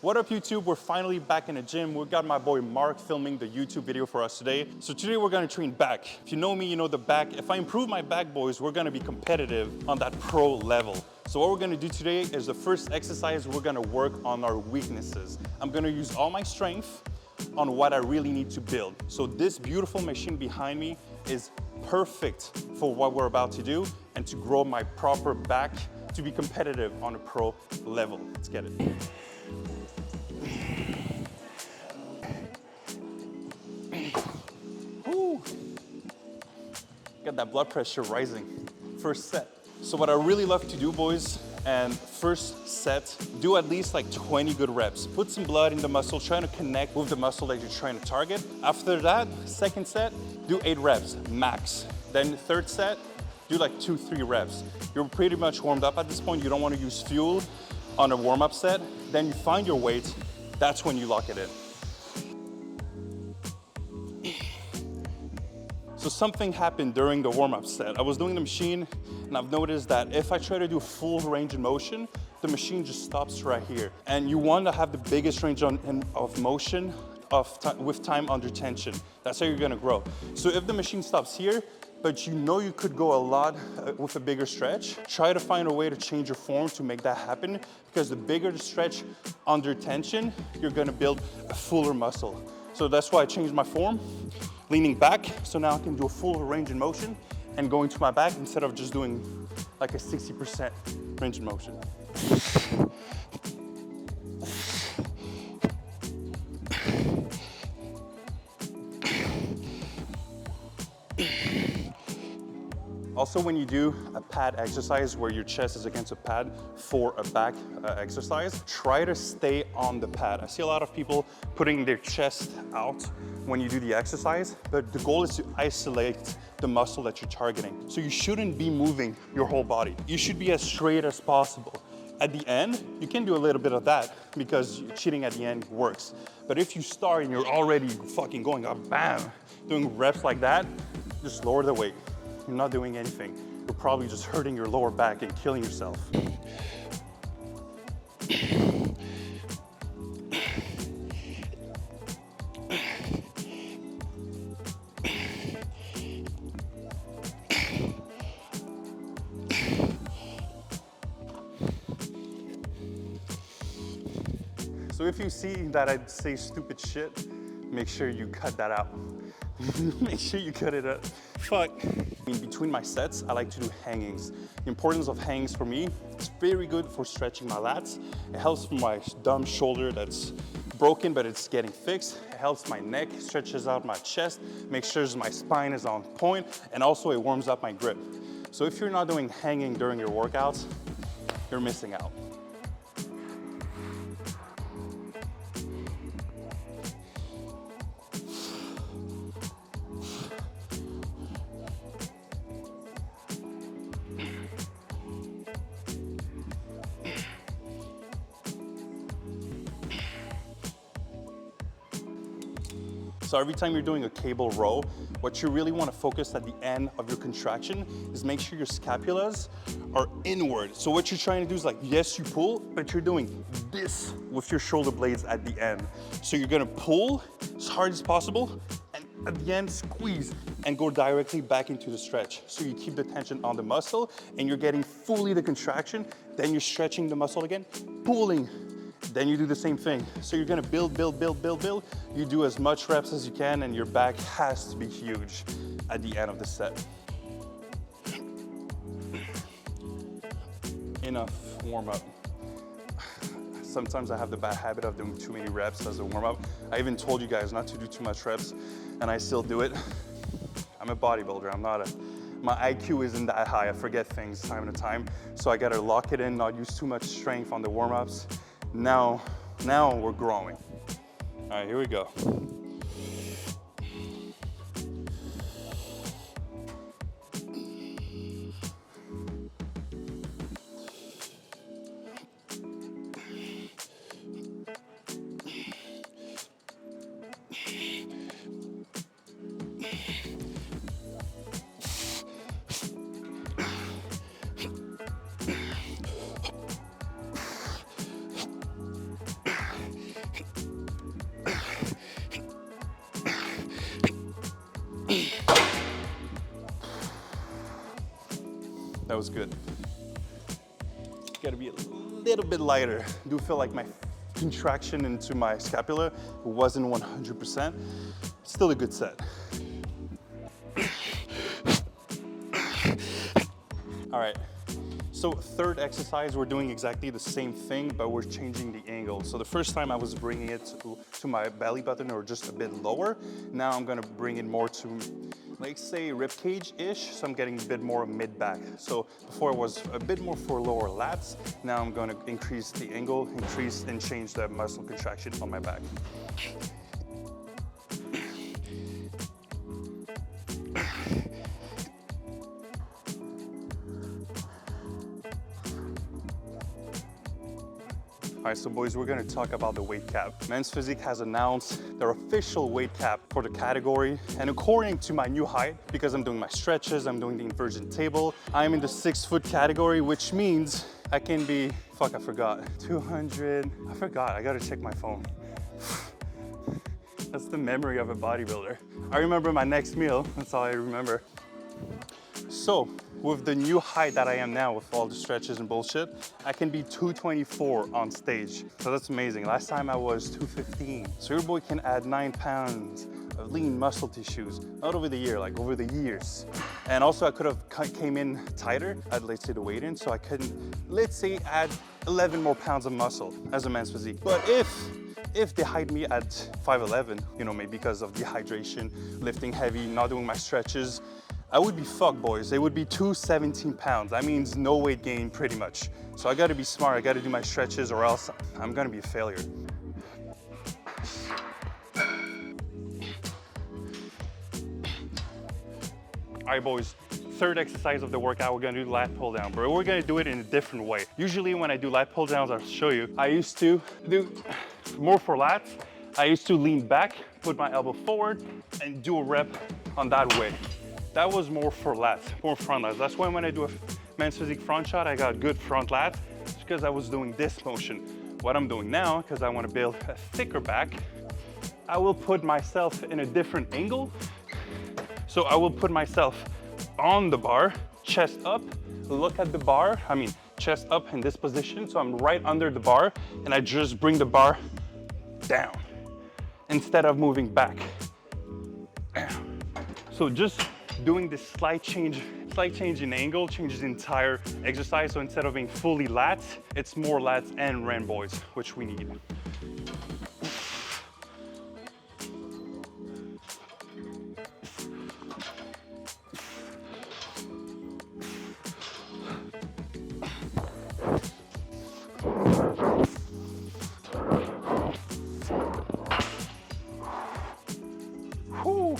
What up YouTube? We're finally back in the gym. We got my boy Mark filming the YouTube video for us today. So today we're gonna train back. If you know me, you know the back. If I improve my back, boys, we're gonna be competitive on that pro level. So what we're gonna do today is the first exercise, we're gonna work on our weaknesses. I'm gonna use all my strength on what I really need to build. So this beautiful machine behind me is perfect for what we're about to do and to grow my proper back to be competitive on a pro level. Let's get it. Woo. Got that blood pressure rising. First set. So what I really love to do, boys, and first set, do at least like 20 good reps. Put some blood in the muscle, trying to connect with the muscle that you're trying to target. After that, second set, do 8 reps, max. Then third set, do like 2-3 reps. You're pretty much warmed up at this point. You don't want to use fuel on a warm-up set. Then you find your weight, that's when you lock it in. So something happened during the warm-up set. I was doing the machine and I've noticed that if I try to do full range of motion, the machine just stops right here. And you want to have the biggest range of motion with time under tension. That's how you're gonna grow. So if the machine stops here, but you know you could go a lot with a bigger stretch, try to find a way to change your form to make that happen, because the bigger the stretch under tension, you're gonna build a fuller muscle. So that's why I changed my form, leaning back, so now I can do a full range in motion and going to my back instead of just doing like a 60% range in motion. Also, when you do a pad exercise where your chest is against a pad for a back exercise, try to stay on the pad. I see a lot of people putting their chest out when you do the exercise, but the goal is to isolate the muscle that you're targeting. So you shouldn't be moving your whole body. You should be as straight as possible. At the end, you can do a little bit of that because cheating at the end works. But if you start and you're already fucking going up, bam, doing reps like that, just lower the weight. You're not doing anything. You're probably just hurting your lower back and killing yourself. So if you see that I say stupid shit, make sure you cut that out. Make sure you cut it out. Fuck. In between my sets, I like to do hangings. The importance of hangings for me, it's very good for stretching my lats. It helps my dumb shoulder that's broken, but it's getting fixed. It helps my neck, stretches out my chest, makes sure my spine is on point, and also it warms up my grip. So if you're not doing hanging during your workouts, you're missing out. So every time you're doing a cable row, what you really want to focus at the end of your contraction is make sure your scapulas are inward. So what you're trying to do is like, yes, you pull, but you're doing this with your shoulder blades at the end. So you're gonna pull as hard as possible, and at the end, squeeze and go directly back into the stretch. So you keep the tension on the muscle and you're getting fully the contraction, then you're stretching the muscle again, pulling. Then you do the same thing. So you're gonna build, build, build, build, build. You do as much reps as you can and your back has to be huge at the end of the set. Enough warm up. Sometimes I have the bad habit of doing too many reps as a warm up. I even told you guys not to do too much reps and I still do it. I'm a bodybuilder, my IQ isn't that high. I forget things time to time. So I gotta lock it in, not use too much strength on the warm ups. Now we're growing. All right, here we go. That was good. Gotta be a little bit lighter. I do feel like my contraction into my scapula wasn't 100%. Still a good set. All right. So third exercise, we're doing exactly the same thing, but we're changing the angle. So the first time I was bringing it to my belly button or just a bit lower. Now I'm gonna bring it more to, like say rib cage-ish. So I'm getting a bit more mid-back. So before it was a bit more for lower lats. Now I'm gonna increase the angle, increase and change the muscle contraction on my back. All right, so boys, we're gonna talk about the weight cap. Men's Physique has announced their official weight cap for the category. And according to my new height, because I'm doing my stretches, I'm doing the inversion table, I'm in the 6 foot category, which means I can be, fuck, I forgot, 200, I forgot, I gotta check my phone. That's the memory of a bodybuilder. I remember my next meal, that's all I remember. So, with the new height that I am now, with all the stretches and bullshit, I can be 224 on stage. So that's amazing. Last time I was 215. So your boy can add 9 pounds of lean muscle tissues, not over the year, like over the years. And also I could have came in tighter, I'd let's say the weight in, so I couldn't, let's say add 11 more pounds of muscle as a Men's Physique. But if they hide me at 5'11", you know, maybe because of dehydration, lifting heavy, not doing my stretches, I would be fucked, boys. It would be 217 pounds. That means no weight gain, pretty much. So I gotta be smart, I gotta do my stretches or else I'm gonna be a failure. All right, boys. Third exercise of the workout, we're gonna do lat pull down, but we're gonna do it in a different way. Usually when I do lat pull downs, I'll show you, I used to do more for lats. I used to lean back, put my elbow forward, and do a rep on that way. That was more for lats, more front lats. That's why when I do a Men's Physique front shot, I got good front lats, because I was doing this motion. What I'm doing now, because I want to build a thicker back, I will put myself in a different angle. So I will put myself on the bar, chest up, look at the bar, chest up in this position, so I'm right under the bar, and I just bring the bar down, instead of moving back. So just doing this slight change in angle changes the entire exercise. So instead of being fully lats, it's more lats and ren, boys, which we need. Whew.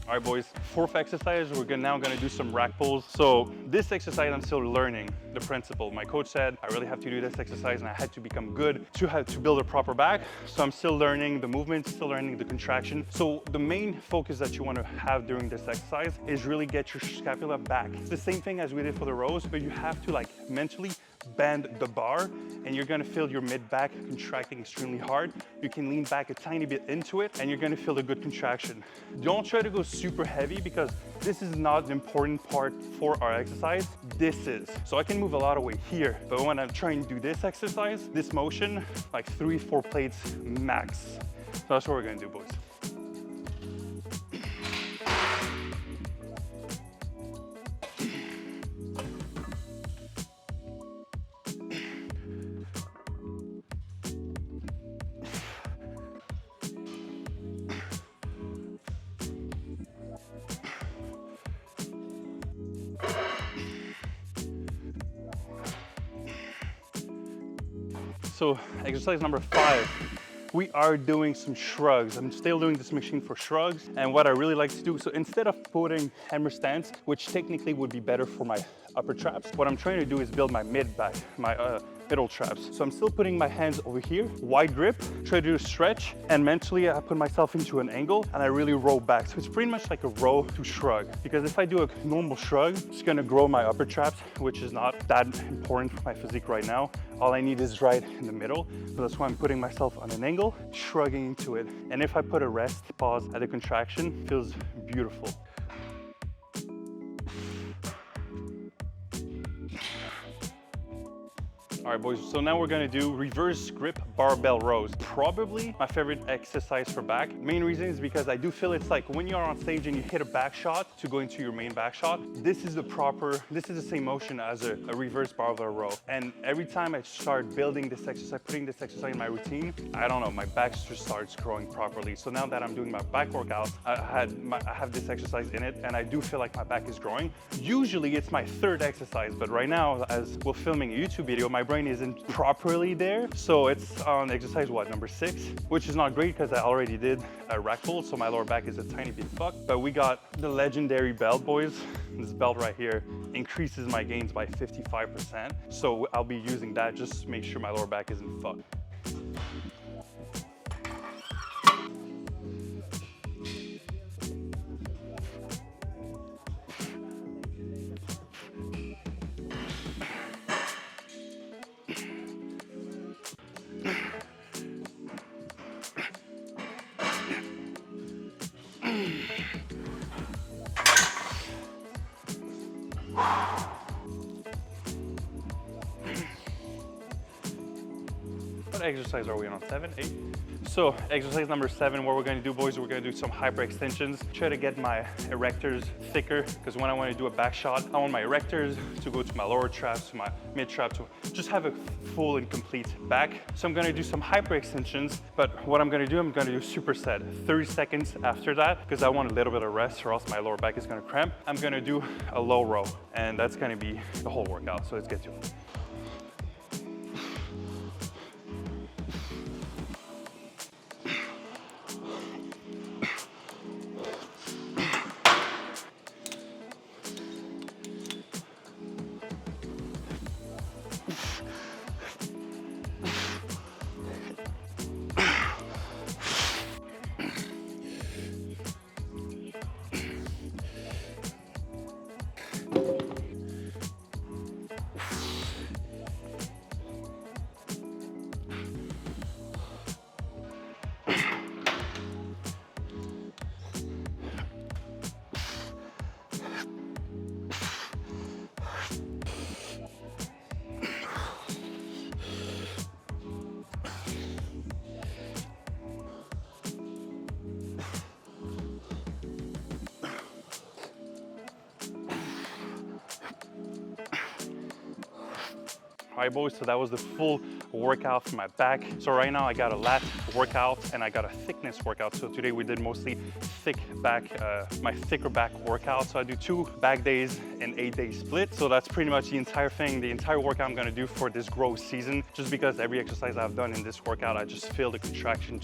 All right, boys, fourth exercise, we're now gonna do some rack pulls. So this exercise, I'm still learning the principle. My coach said I really have to do this exercise and I had to become good to build a proper back. So I'm still learning the movement, still learning the contraction. So the main focus that you wanna have during this exercise is really get your scapula back. It's the same thing as we did for the rows, but you have to mentally bend the bar and you're gonna feel your mid-back contracting extremely hard. You can lean back a tiny bit into it and you're gonna feel a good contraction. Don't try to go super heavy because this is not an important part for our exercise. This is. So I can move a lot of weight here, but when I'm trying to do this exercise, this motion, like 3-4 plates max. So that's what we're gonna do, boys. So exercise number 5, we are doing some shrugs. I'm still doing this machine for shrugs. And what I really like to do, so instead of putting hammer stance, which technically would be better for my upper traps. What I'm trying to do is build my mid back, my middle traps. So I'm still putting my hands over here, wide grip, try to do a stretch, and mentally I put myself into an angle and I really roll back. So it's pretty much like a row to shrug, because if I do a normal shrug, it's gonna grow my upper traps, which is not that important for my physique right now. All I need is right in the middle. So that's why I'm putting myself on an angle, shrugging into it. And if I put a rest pause at the contraction, it feels beautiful. All right, boys, so now we're gonna do reverse grip barbell rows. Probably my favorite exercise for back. Main reason is because I do feel it's like when you're on stage and you hit a back shot to go into your main back shot, this is the same motion as a reverse barbell row. And every time I start building this exercise, putting this exercise in my routine, I don't know, my back just starts growing properly. So now that I'm doing my back workout, I have this exercise in it, and I do feel like my back is growing. Usually it's my third exercise, but right now, as we're filming a YouTube video, my brain isn't properly there. So it's on exercise, what, number 6, which is not great because I already did a rack pull, so my lower back is a tiny bit fucked. But we got the legendary belt, boys. This belt right here increases my gains by 55%. So I'll be using that just to make sure my lower back isn't fucked. What exercise are we on? 7, 8? So exercise number 7, what we're going to do, boys, we're going to do some hyper extensions. Try to get my erectors thicker, because when I want to do a back shot, I want my erectors to go to my lower traps, to my mid trap, to just have a full and complete back. So I'm going to do some hyper extensions, but what I'm going to do, I'm going to do superset 30 seconds after that, because I want a little bit of rest or else my lower back is going to cramp. I'm going to do a low row, and that's going to be the whole workout. So let's get to it. All right, boys, so that was the full workout for my back. So right now I got a lat workout and I got a thickness workout. So today we did mostly thick back, my thicker back workout. So I do 2 back days and 8-day split. So that's pretty much the entire thing, the entire workout I'm gonna do for this growth season. Just because every exercise I've done in this workout, I just feel the contraction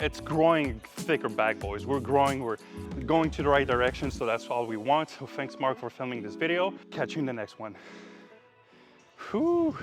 it's growing thicker back, boys. We're growing, we're going to the right direction. So that's all we want. So thanks, Mark, for filming this video. Catch you in the next one. Whew.